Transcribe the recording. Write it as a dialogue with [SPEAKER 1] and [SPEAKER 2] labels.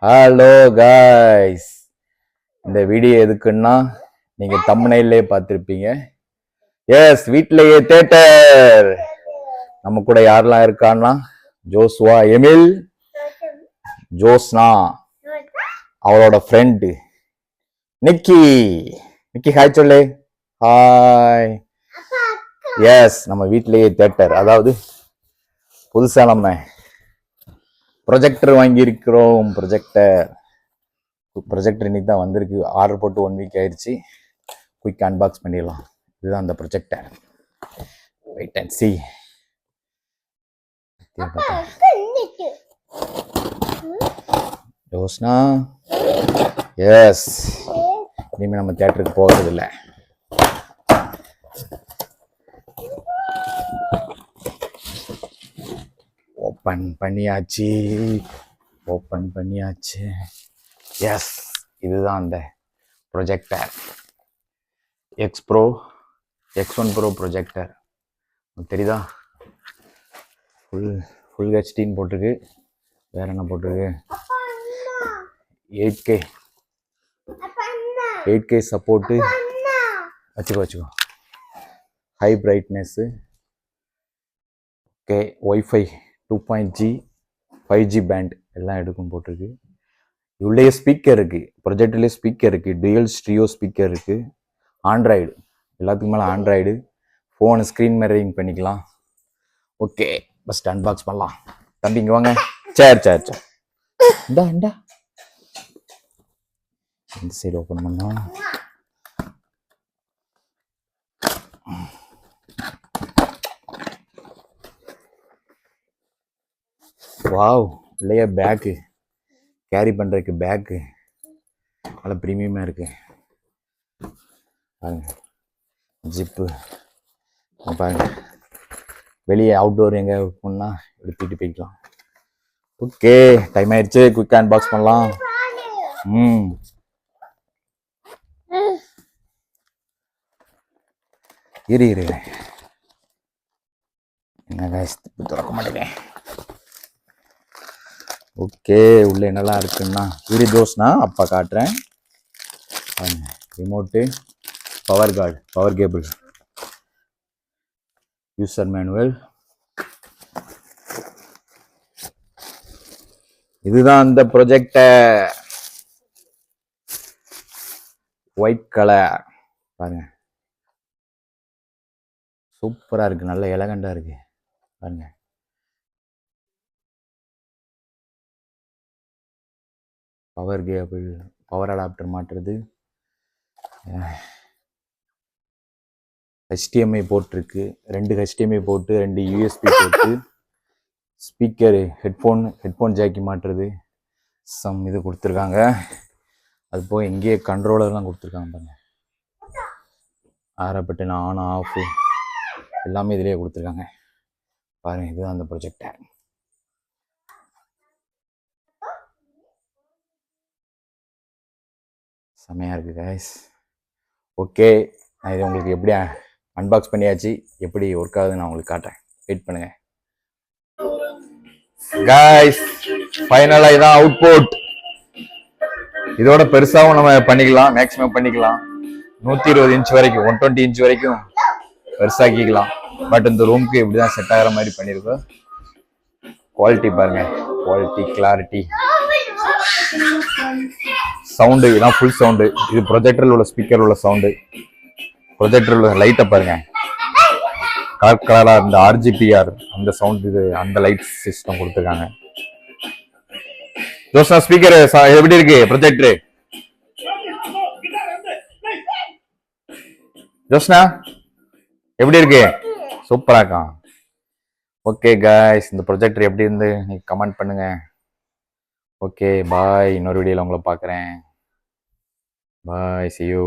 [SPEAKER 1] Hello guys, இந்த video எதுக்குன்னா நீங்க தம்ப்நெயிலே பார்த்திருப்பீங்க. எஸ், வீட்லயே தியேட்டர். நம்ம கூட யாரெல்லாம் இருக்கான்னா ஜோஸ்வா, எமில், ஜோஸ்னா, அவளோட ஃப்ரெண்டு நிக்கி. நிக்கி ஹாய் சொல்லு. ஹாய். எஸ், நம்ம வீட்லயே தியேட்டர், அதாவது புதுசா நம்ம ப்ரொஜெக்டர் வாங்கியிருக்கிறோம். ப்ரொஜெக்டர் இன்னைக்கு தான் வந்திருக்கு. ஆர்டர் போட்டு 1 வீக் ஆயிடுச்சு. குயிக் அன்பாக்ஸ் பண்ணிடலாம். இதுதான் அந்த projector. Wait and see. Yosna, yes, இனிமேல் நம்ம தியேட்டருக்கு போகிறது இல்லை. ஓப்பன் பண்ணியாச்சு. எஸ், இதுதான் அந்த ப்ரொஜெக்டர். X1 Pro projector. தெரியுதா? ஃபுல் ஹெச்டின்னு போட்டிருக்கு. வேற என்ன போட்டிருக்கு? 8K support. வச்சுக்கோ. High brightness. Okay, wifi 2.G 5G band எல்லாம் எடுக்கும் போட்டிருக்கு. உள்ளே ஸ்பீக்கர் இருக்கு. ப்ரொஜெக்டர்லேயே ஸ்பீக்கர் இருக்கு. டுயல் ஸ்டீரியோ ஸ்பீக்கர் இருக்கு. ஆண்ட்ராய்டு, எல்லாத்துக்கும் மேலே ஆண்ட்ராய்டு. ஃபோனு ஸ்க்ரீன் மிரரிங் பண்ணிக்கலாம். ஓகே, ஃபஸ்ட் அன்பாக்ஸ் பண்ணலாம். தம்பி இங்கே வாங்க. சரி. இந்தா இந்த சைடு ஓப்பன் பண்ணா. வாவ், இல்லையா பேக்கு கேரி பண்ணுறதுக்கு பேக்கு நல்லா ப்ரீமியமாக இருக்கு. பாருங்க, ஜிப்பு பாருங்க. வெளியே அவுட்டோர் எங்கே போனா எடுத்துக்கிட்டு போய்க்கலாம். ஓகே, டைம் ஆயிடுச்சு. குயிக்காக அன்பாக்ஸ் பண்ணலாம். இரு என்ன திறக்க மாட்டேங்க. ஓகே, உள்ள என்னெல்லாம் இருக்குன்னா இரு ஜோஸ்னா அப்பா காட்டுறேன். Remote, power card, power cable, user manual. இதுதான் அந்த ப்ரொஜெக்டர். ஒயிட் கலர் பாருங்க, சூப்பரா இருக்கு. நல்ல எலகண்டா இருக்கு பாருங்க. பவர் கேபிள், பவர் அடாப்டர் மாட்டுறது. HDMI போர்ட் இருக்கு. 2 HDMI போட்டு, 2 USB போட்டு, ஸ்பீக்கரு, ஹெட்ஃபோன் ஜாக்கி மாட்டுறது. இது கொடுத்துருக்காங்க. அது போய் இங்கேயே கண்ட்ரோலர்லாம் கொடுத்துருக்காங்க பாருங்க. ஆரப்பட்டு ஆன் ஆஃப் எல்லாமே இதிலேயே கொடுத்துருக்காங்க பாருங்க. இதுதான் அந்த ப்ரொஜெக்டர். செமையாக இருக்குது கைஸ். ஓகே, நான் இது உங்களுக்கு எப்படி அன்பாக்ஸ் பண்ணியாச்சு. எப்படி ஒர்க் ஆகுதுன்னு நான் உங்களுக்கு காட்டுறேன். வெயிட் பண்ணுங்க கைஸ். ஃபைனலாக இதான் அவுட்புட். இதோட பெருசாகவும் நம்ம பண்ணிக்கலாம், மேக்ஸிமம் பண்ணிக்கலாம். 120 இன்ச் வரைக்கும், 120 இன்ச் வரைக்கும் பெருசாக்கிக்கலாம். பட் இந்த ரூமுக்கு இப்படிதான் செட் ஆகிற மாதிரி பண்ணியிருக்கோம். குவாலிட்டி பாருங்க, குவாலிட்டி, கிளாரிட்டி, சவுண்டு, இதான் ஃபுல் சவுண்டு. இது ப்ரொஜெக்டரில் உள்ள ஸ்பீக்கர் உள்ள சவுண்டு. ப்ரொஜெக்டரில் உள்ள லைட்டை பாருங்க, கலர் கலராக இந்த RGPR அந்த சவுண்ட். இது அந்த லைட் சிஸ்டம் கொடுத்துருக்காங்க. ஜோஸ்னா, ஸ்பீக்கர் எப்படி இருக்கு ப்ரொஜெக்டர்? ஜோஸ்னா எப்படி இருக்கு? சூப்பரா இருக்கா? ஓகே காய்ஸ், இந்த ப்ரொஜெக்டர் எப்படி இருந்து நீங்க கமெண்ட் பண்ணுங்க. ஓகே, பாய். இன்னொரு வீடியோல உங்களை பார்க்குறேன். பாய், see you.